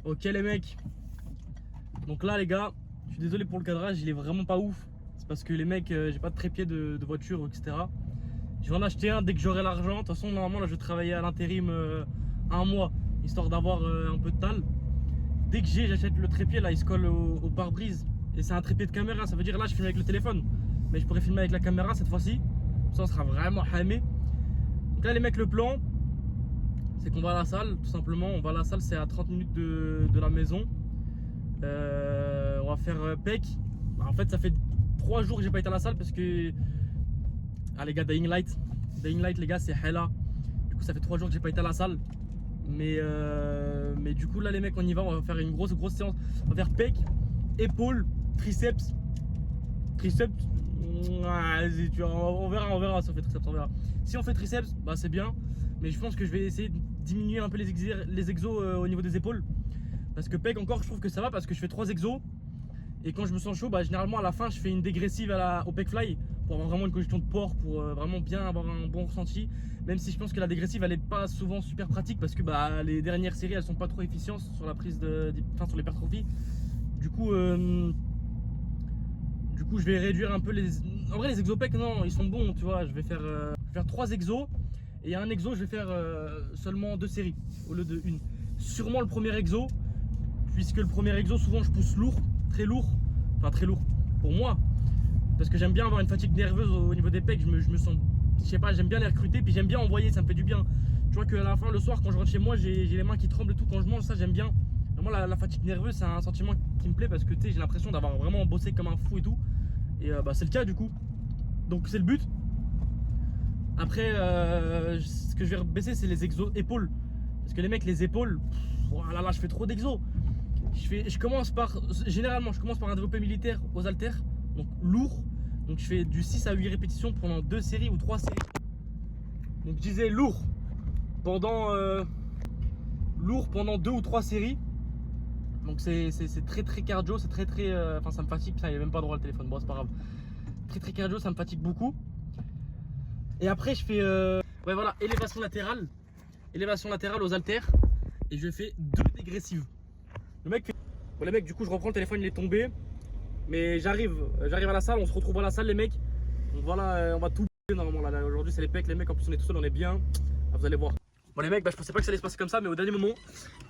Ok les mecs, donc là les gars, je suis désolé pour le cadrage, il est vraiment pas ouf. C'est parce que les mecs, j'ai pas de trépied de voiture, etc. Je vais en acheter un dès que j'aurai l'argent. De toute façon, normalement là je vais travailler à l'intérim un mois, histoire d'avoir un peu de tal. Dès que j'achète le trépied là, il se colle au pare-brise. Et c'est un trépied de caméra, ça veut dire là je filme avec le téléphone. Mais je pourrais filmer avec la caméra cette fois-ci. Ça on sera vraiment hamé. Donc là les mecs, le plan, c'est qu'on va à la salle, tout simplement. On va à la salle, c'est à 30 minutes de la maison. On va faire PEC. En fait, ça fait 3 jours que j'ai pas été à la salle parce que. Ah, les gars, Dying Light, les gars, c'est Hella. Du coup, ça fait 3 jours que j'ai pas été à la salle. Mais du coup, là, les mecs, on y va. On va faire une grosse séance. On va faire PEC, épaules, triceps. Vas-y, tu vois, on verra si on fait triceps, on verra. Si on fait triceps, bah c'est bien. Mais je pense que je vais essayer de diminuer un peu les exos au niveau des épaules. Parce que PEC encore, je trouve que ça va parce que je fais 3 exos. Et quand je me sens chaud, bah généralement à la fin je fais une dégressive au PEC fly pour avoir vraiment une congestion de port, pour vraiment bien avoir un bon ressenti. Même si je pense que la dégressive elle est pas souvent super pratique parce que bah, les dernières séries elles sont pas trop efficientes sur la prise sur l'hypertrophie. Du coup je vais réduire un peu les. En vrai les exos PEC non ils sont bons, tu vois. Je vais faire 3 exos. Et un exo je vais faire seulement 2 séries au lieu de 1. Sûrement le premier exo, puisque le premier exo souvent je pousse lourd, très lourd pour moi, parce que j'aime bien avoir une fatigue nerveuse au niveau des pecs. Je me sens, je sais pas, j'aime bien les recruter, puis j'aime bien envoyer, ça me fait du bien. Tu vois qu'à la fin le soir quand je rentre chez moi j'ai les mains qui tremblent et tout quand je mange, ça j'aime bien. Vraiment la fatigue nerveuse c'est un sentiment qui me plaît parce que tu sais j'ai l'impression d'avoir vraiment bossé comme un fou et tout. Et bah c'est le cas du coup, donc c'est le but. Après ce que je vais baisser c'est les exos épaules, parce que les mecs les épaules, voilà, là je fais trop d'exos. Généralement je commence par un développé militaire aux haltères, donc lourd. Donc je fais du 6 à 8 répétitions pendant 2 séries ou 3 séries. Donc je disais lourd pendant 2 ou 3 séries. Donc c'est très cardio, c'est très enfin ça me fatigue, putain il n'y a même pas droit le téléphone, bon c'est pas grave. Très cardio, ça me fatigue beaucoup. Et après je fais ouais voilà, élévation latérale aux haltères. Et je fais 2 dégressives. Le mec fait... Bon les mecs, du coup je reprends le téléphone, il est tombé. Mais j'arrive à la salle, on se retrouve à la salle les mecs. Donc voilà, on va tout normalement là. Aujourd'hui c'est les pecs les mecs, en plus on est tout seul, on est bien. Ah, vous allez voir. Bon les mecs, bah, je pensais pas que ça allait se passer comme ça, mais au dernier moment,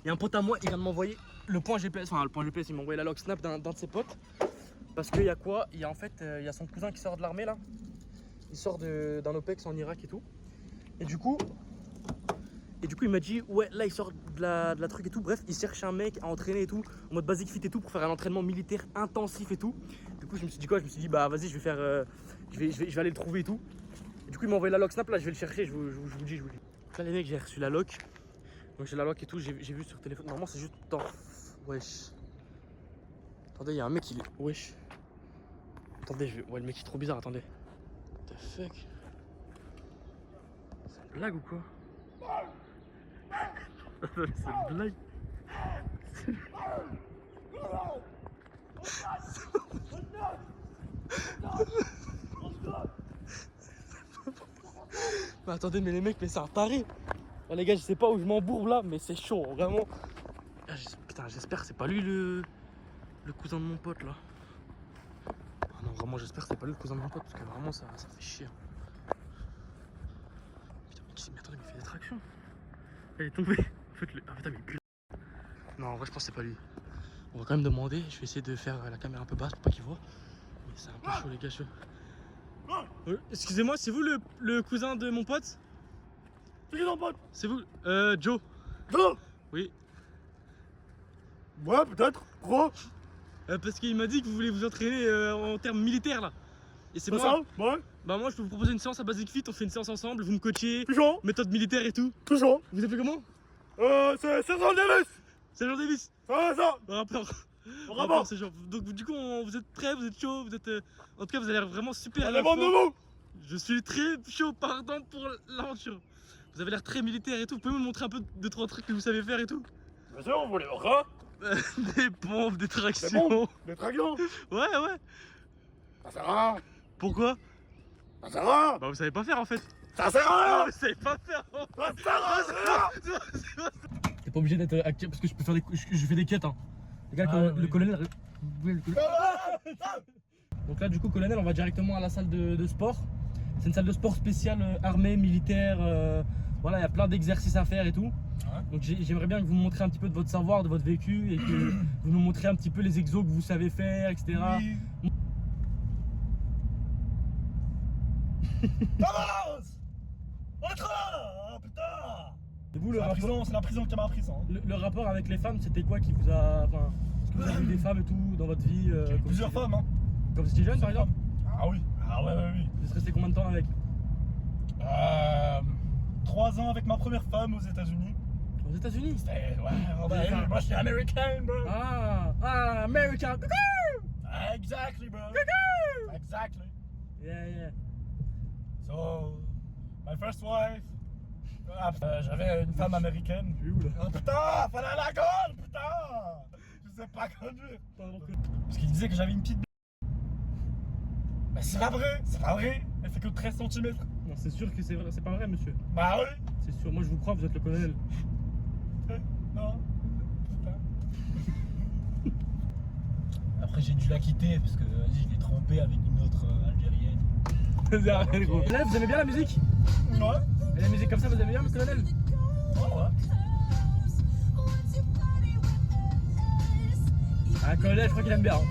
il y a un pote à moi, il vient de m'envoyer le point GPS. Enfin le point GPS, il m'a envoyé la log snap d'un de ses potes. Parce qu'il y a quoi? Il y a en fait, il y a son cousin qui sort de l'armée là. Il sort d'un OPEX en Irak et tout. Et du coup il m'a dit ouais là il sort de la truc et tout. Bref, il cherche un mec à entraîner et tout, en mode basic fit et tout, pour faire un entraînement militaire intensif et tout. Du coup je me suis dit quoi? Je me suis dit bah vas-y je vais faire je vais aller le trouver et tout. Et du coup il m'a envoyé la lock snap là, je vais le chercher, je vous dis. Donc là les mecs, j'ai reçu la lock. Donc j'ai la lock et tout, j'ai vu sur téléphone. Normalement c'est juste temps. Wesh. Attendez, il y a un mec il est. Wesh. Attendez, ouais le mec il est trop bizarre, attendez. What the fuck? C'est une blague ou quoi? C'est une blague. Mais attendez, mais les mecs, mais c'est un taré. Oh, les gars, je sais pas où je m'embourbe là, mais c'est chaud, vraiment. Putain, j'espère que c'est pas lui le cousin de mon pote là. Oh non, vraiment, j'espère que c'est pas lui le cousin de mon pote, parce que vraiment, ça fait chier. Putain, mais attendez, mais il fait des tractions. Elle est tombée. Faites-le. Ah putain, mais putain. Non, en vrai, je pense que c'est pas lui. On va quand même demander. Je vais essayer de faire la caméra un peu basse pour pas qu'il voit. Mais c'est un peu chaud, les gars. Excusez-moi, c'est vous le cousin de mon pote? C'est qui ton pote? C'est vous Joe? Joe? Oui. Ouais, peut-être. Pourquoi? Parce qu'il m'a dit que vous voulez vous entraîner en termes militaires là. Et c'est moi. Ça? Ouais. Bah moi je peux vous proposer une séance à Basic Fit, on fait une séance ensemble, vous me coachez, Toujours. méthode militaire et tout. Toujours. Vous appelez comment? C'est Sergent Davis. Sergent Davis. Ouais, ça. Rapport, c'est genre. Donc du coup vous êtes prêts, vous êtes chaud, vous êtes. En tout cas vous avez l'air vraiment super. Allez, bon de vous. Je suis très chaud, pardon pour l'aventure. Vous avez l'air très militaire et tout, vous pouvez me montrer un peu de 3 trucs que vous savez faire et tout? Bien sûr, vous voulez voir? Des pompes, des tractions. Des pompes, des tractions. Ouais. Ça sert à rien. Pourquoi? Ça sert à rien. Bah vous savez pas faire en fait. Ça sert à rien. Vous savez pas faire en fait. Ça sert à rien. pas obligé d'être actif parce que je peux faire des, je fais des quêtes. Hein. Les gars, le colonel. Donc là, du coup, colonel, on va directement à la salle de sport. C'est une salle de sport spéciale armée, militaire. Voilà, il y a plein d'exercices à faire et tout. Donc j'aimerais bien que vous me montriez un petit peu de votre savoir, de votre vécu et que vous nous montriez un petit peu les exos que vous savez faire, etc. Oui. Commence. Entre là, putain. Et vous, C'est la prison qui m'a appris ça. Hein. Le rapport avec les femmes, c'était quoi qui vous a... Enfin, est-ce que vous avez eu des femmes et tout dans votre vie J'ai eu plusieurs femmes. Hein. Quand vous étiez jeune, par exemple? Ah oui. Ah ouais. Vous êtes resté combien de temps avec? 3 ans avec ma première femme aux États-Unis. Aux États-Unis? Ouais, moi je suis américain, bro. Ah, American. Exactly, bro. Exactly. Yeah. So, my first wife. J'avais une femme américaine. Oh, putain, fallait aller à la gueule, putain. Je sais pas conduire. Parce qu'il disait que j'avais une petite. Mais c'est pas vrai. Elle fait que 13 cm. Non, c'est sûr que c'est vrai, c'est pas vrai, monsieur. Bah oui. C'est sûr, moi je vous crois, vous êtes le colonel. Non. Putain. Après j'ai dû la quitter parce que vas-y, je l'ai trompée avec une autre algérienne. Là, vous aimez bien la musique? Ouais. Et la musique comme ça, vous aimez bien, le colonel? Ouais. Ah, colonel, je crois qu'il aime bien. Hein.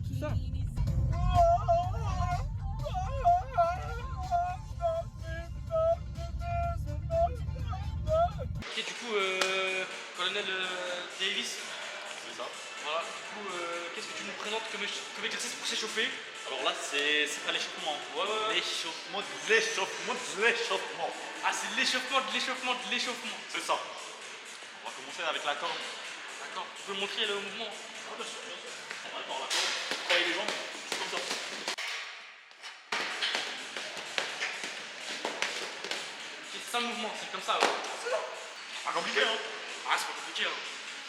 C'est ça. Ok, du coup, colonel Davis. C'est ça. Voilà, du coup, qu'est-ce que tu nous présentes comme exercice pour s'échauffer? Alors là, c'est pas l'échauffement. Ouais. L'échauffement de l'échauffement. Ah, c'est l'échauffement. C'est ça. On va commencer avec la corde. D'accord, tu peux montrer le mouvement? Ah, bien sûr. On va par la corde. Travailler les jambes. Comme ça. C'est ça le mouvement, c'est comme ça. Ouais. Pas compliqué, hein. Ah, c'est pas compliqué. Hein.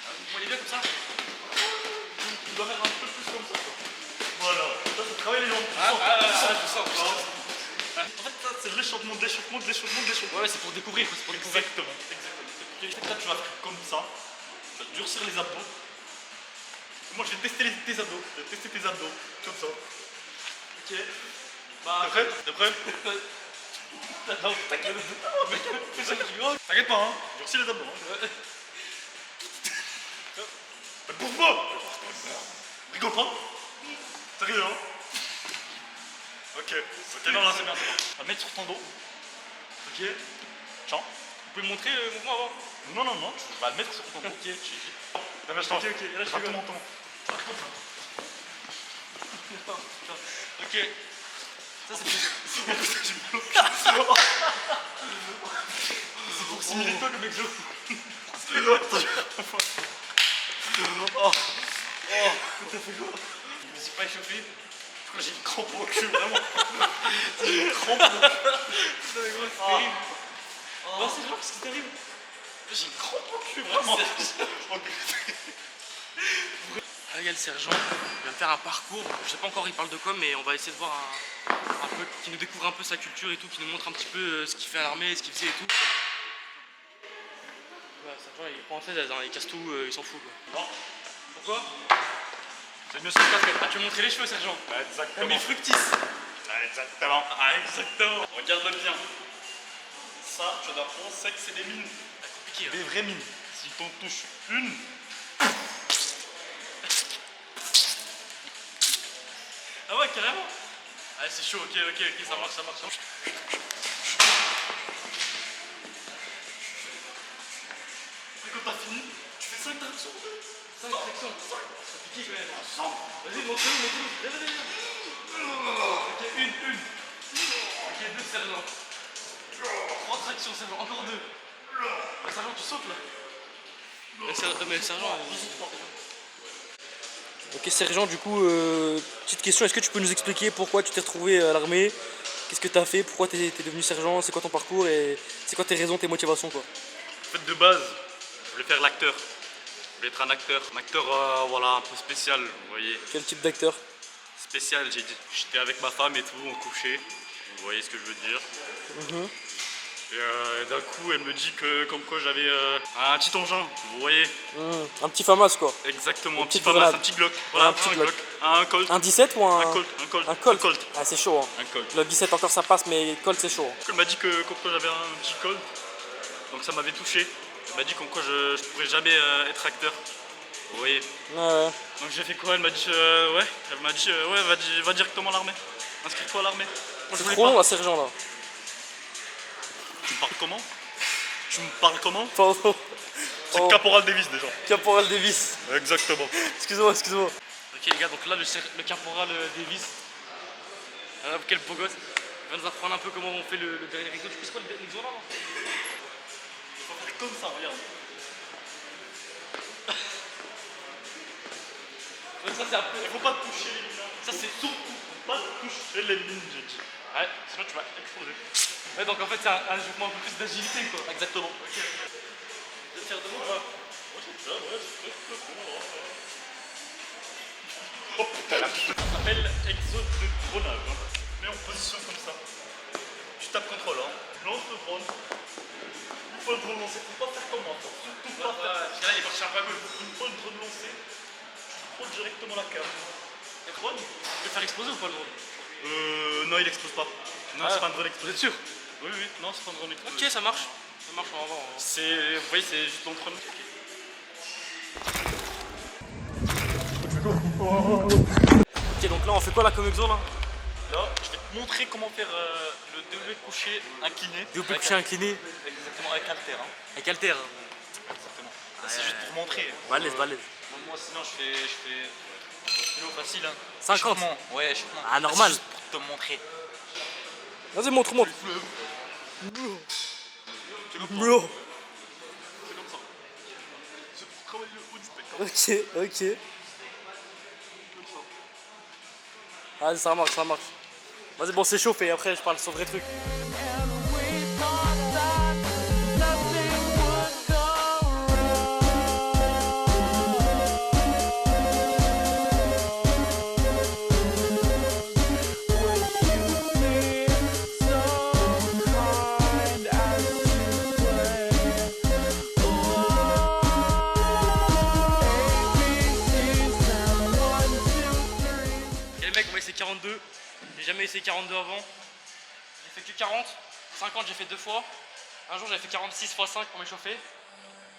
Vous voyez bien comme ça? Tu dois faire un peu plus comme ça. Voilà. Ça, c'est travailler les jambes. Je sens. En fait, ça, c'est l'échauffement de l'échauffement. Ouais, c'est pour découvrir. Exactement. Là, tu vas faire comme ça. Tu vas durcir les abdos. Moi, je vais tester tes abdos. Comme ça. Ok. Bah, T'es prêt? Non, t'inquiète. T'inquiète pas, hein. Durcis les abdos. Hein. Mais bouge pas. Rigole pas. Sérieux, hein. Ok, non, là, c'est bien. On va mettre sur ton dos. Ok. Tiens. vous pouvez me montrer le mouvement avant? Non, tu vas le mettre sur ton dos. Ok. Ok, là je fais mon temps. Ok. Ça c'est pour simuler toi comme exo. T'as fait quoi? Je me suis pas échauffé. J'ai une crampe au cul, vraiment. J'ai une crampe au cul. C'est terrible. Oh, c'est grave, qu'est-ce qui t'arrive? J'ai une crampe au cul, vraiment. Là, il y a le sergent, il vient de faire un parcours. Je sais pas encore il parle de quoi, mais on va essayer de voir un peu, qui nous découvre un peu sa culture et tout, qui nous montre un petit peu ce qu'il fait à l'armée, ce qu'il faisait et tout. Ouais, le sergent il est pas en fait, il casse tout, il s'en fout quoi. Non. Pourquoi? C'est mieux sur le casquette. Ah, tu veux montrer les cheveux, sergent? Exactement. Comme il fructisse. Exactement. Regarde bien. Ça, tu dois prendre, c'est que c'est des mines. C'est compliqué. Des vraies mines. Si t'en touches une. Ah ouais, carrément. Ah, c'est chaud, ok, ça marche. Et quand t'as fini, tu fais 5 tractions. 5 tractions. C'est compliqué quand même. Vas-y, montre-nous. Ok, une. Ok, 2 sergents. 3 tractions, sergent, encore 2. Sergent, tu sautes là. Mais sergent. Ok, sergent, du coup, petite question, est-ce que tu peux nous expliquer pourquoi tu t'es retrouvé à l'armée? Qu'est-ce que tu as fait? Pourquoi tu es devenu sergent? C'est quoi ton parcours et c'est quoi tes raisons, tes motivations quoi? En fait, de base, je voulais faire l'acteur. Je voulais être un acteur. Un acteur, voilà, un peu spécial, vous voyez. Quel type d'acteur? spécial, j'ai dit. J'étais avec ma femme et tout, on couchait. Vous voyez ce que je veux dire. Et d'un coup, elle me dit que comme quoi j'avais un petit engin, vous voyez. Un petit FAMAS quoi. Exactement, un petit petite FAMAS, grenade. un petit Glock. Voilà, Un petit un Glock. Glock. Un Colt. Un 17 ou un... Un Colt. Un Colt. Un Colt. Ah c'est chaud. Hein. Un Colt. Le 17 encore ça passe mais Colt c'est chaud. Hein. Elle m'a dit que comme quoi j'avais un petit Colt. Donc ça m'avait touché. Elle m'a dit comme quoi je pourrais jamais être acteur. Vous voyez. Ouais. Donc j'ai fait quoi? Elle m'a dit ouais. Elle m'a dit ouais, va directement à l'armée. Inscris-toi à l'armée. Moi, je C'est voulais trop pas. long là sergent là. Tu me parles comment? Tu me parles comment? Pardon. C'est Caporal Davis déjà. Caporal Davis. Exactement. Excuse-moi. Ok les gars, donc là le caporal Davis. Alors, quel beau gosse. Il va nous apprendre un peu comment on fait le dernier exo. Tu sais quoi le exo là? Faut faire comme ça, regarde. Ça c'est un peu... Il faut pas toucher les mines. Ça c'est... Surtout pas toucher les mines, j'ai dit. Ouais, sinon tu vas exploser. Ouais, donc en fait c'est un échauffement un peu plus d'agilité quoi. Exactement. Ok. Je vais te faire de moi. Oh putain, là. Ça s'appelle exo de dronage. Mets en position comme ça. Tu tapes contrôle, hein. Lance le drone. Une fois le drone lancé, faut pas faire comme moi. Surtout pas faire. Parce que là il est parti un peu à gauche. Une fois le drone lancé, tu prends directement la cam. Le drone, tu veux faire exploser ou pas le drone? Non, il explose pas. Non, c'est pas un drone explosé. Vous êtes sûr? Oui, non, c'est pas un drone explosé. Ok, ça marche. Ça marche, on va voir. C'est, vous voyez, c'est juste l'entraînement. Ok, donc là on fait quoi là comme exo là? Là, je vais te montrer comment faire le développé couché incliné. Développé couché incliné. Exactement, avec haltère. Hein. Avec haltère. Exactement. C'est juste pour montrer. Balèze. Moi, sinon, je fais kilo facile. Hein. 50. Échauffement. Ouais, échauffement. Ah, normal. C'est juste pour te montrer. Vas-y, montre. C'est comme ça. C'est comme ça. C'est pour travailler le haut du pec. Hein. Ok. Comme ça. Allez, ça marche. Vas-y, bon, c'est chauffé, après je parle sur vrai truc. Et les mecs, on va essayer 42. J'ai jamais essayé 42 avant. J'ai fait que 40. 50, j'ai fait 2 fois. Un jour, j'avais fait 46 x 5 pour m'échauffer.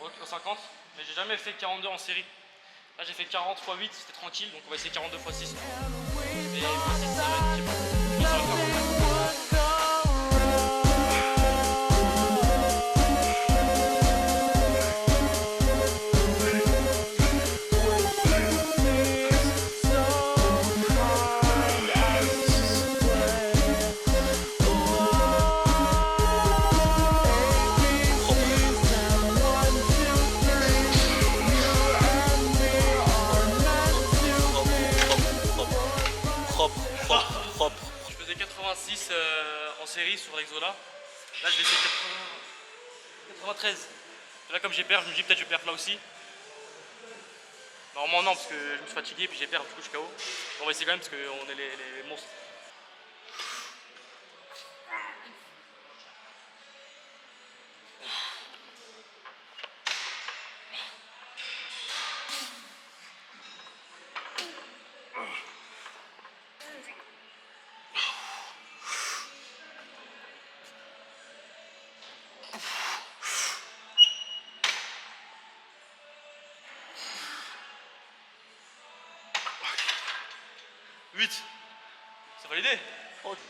Au 50. Mais j'ai jamais fait 42 en série. Là, j'ai fait 40 x 8, c'était tranquille. Donc, on va essayer 42 x 6. Et x 6, ça va être, je sais pas. Je pense que ça va faire. Propre. Je faisais 86 en série sur l'exo là. Là je vais essayer 93. Là comme j'ai perdu, je me dis peut-être je perds là aussi. Normalement non parce que je me suis fatigué puis j'ai perdu, du coup je suis KO. On va essayer quand même parce qu'on est les monstres. Ça va l'aider.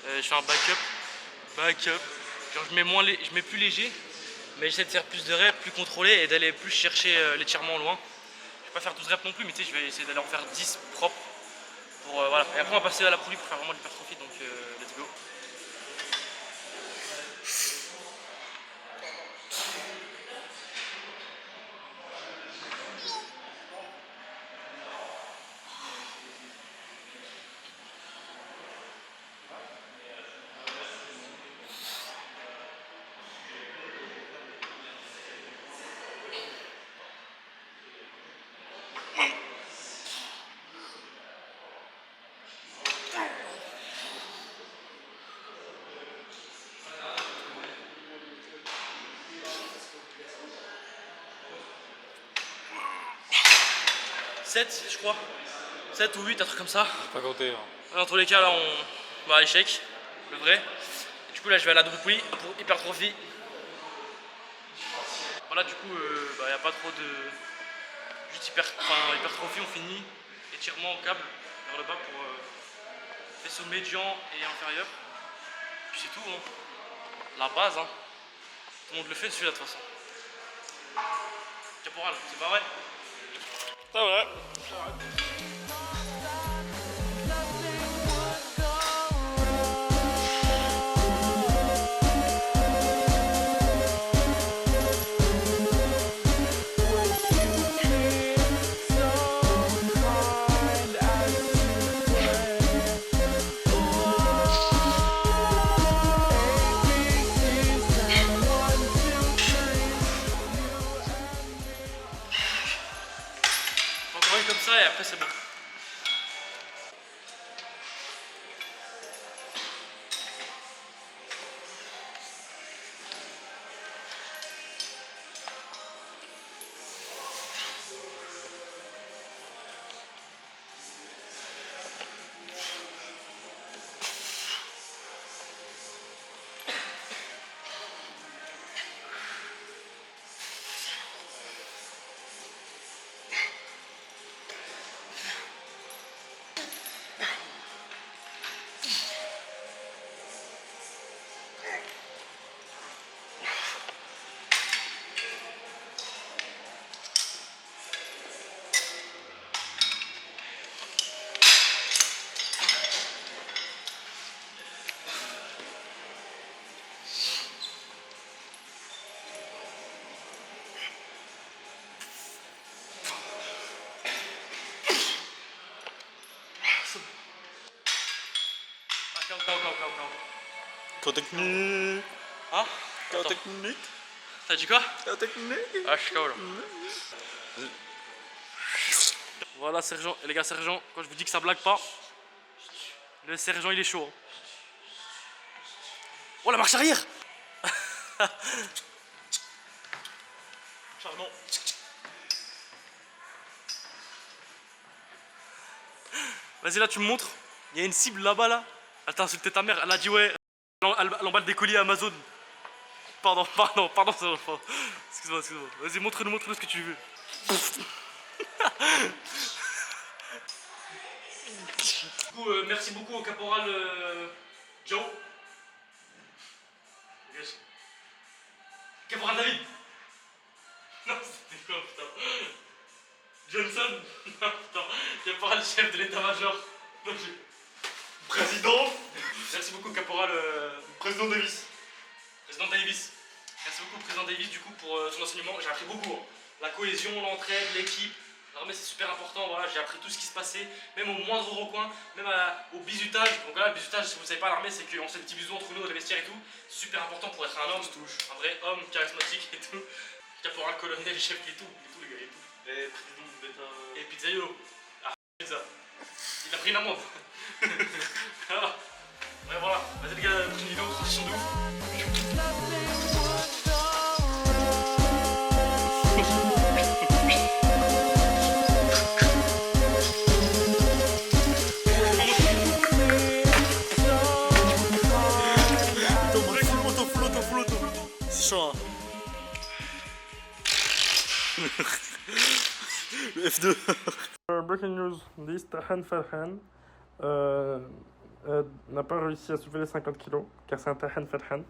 Je fais un backup. Genre je mets plus léger, mais j'essaie de faire plus de reps, plus contrôlé et d'aller plus chercher l'étirement loin. Je vais pas faire 12 reps non plus, mais tu sais, je vais essayer d'aller en faire 10 propres. Pour, voilà. Et après on va passer à la poulie pour faire vraiment l'hypertrophie, donc let's go. 7 je crois. 7 ou 8, un truc comme ça. Pas compté. Hein. Dans tous les cas là on va à échec, le vrai. Du coup là je vais à la double pour hypertrophie. Voilà du coup y a pas trop de... Juste hypertrophie on finit. Étirement au câble vers le bas pour faisceau médian et inférieur. Puis c'est tout hein. La base hein. Tout le monde le fait celui-là de toute façon. Caporal, c'est pas vrai? C'est vrai. Encore une comme ça et après c'est bon. Quand technique. Hein? Quand Attends. technique. T'as dit quoi? Quand technique. Ah je suis KO là. Voilà sergent, et les gars sergent, quand je vous dis que ça blague pas, le sergent il est chaud. Hein. Oh la marche arrière. Charbon. Vas-y là tu me montres, il y a une cible là-bas là. Elle t'a insulté ta mère, elle a dit ouais, elle emballe des colis à Amazon. Pardon, sergent. Excuse-moi. Vas-y montre-nous ce que tu veux. Du coup, merci beaucoup au caporal Joe. Yes. Caporal David. Non, c'était quoi putain? Johnson. Non putain, caporal chef de l'état-major. Président. Merci beaucoup caporal Président Davis. Président Davis. Merci beaucoup Président Davis du coup pour son enseignement. J'ai appris beaucoup. Hein. La cohésion, l'entraide, l'équipe. L'armée c'est super important, voilà, j'ai appris tout ce qui se passait, même au moindre recoin, même au bizutage. Donc voilà, le bizutage, si vous ne savez pas, l'armée c'est qu'on se fait des petits bisous entre nous dans les vestiaires et tout. Super important pour être un homme, un vrai homme charismatique et tout. Caporal, colonel, chef et tout les gars et tout. Et président d'État. Et pizzaïolo. Ah, pizza. Il a pris une amende. Voilà. Ouais, voilà. Vas-y les gars, prochaine vidéo, transition de ouf. C'est chaud hein. Le F2. Breaking news, this Tahan Farhan n'a pas réussi à soulever les 50 kg car c'est un Tahan Farhan.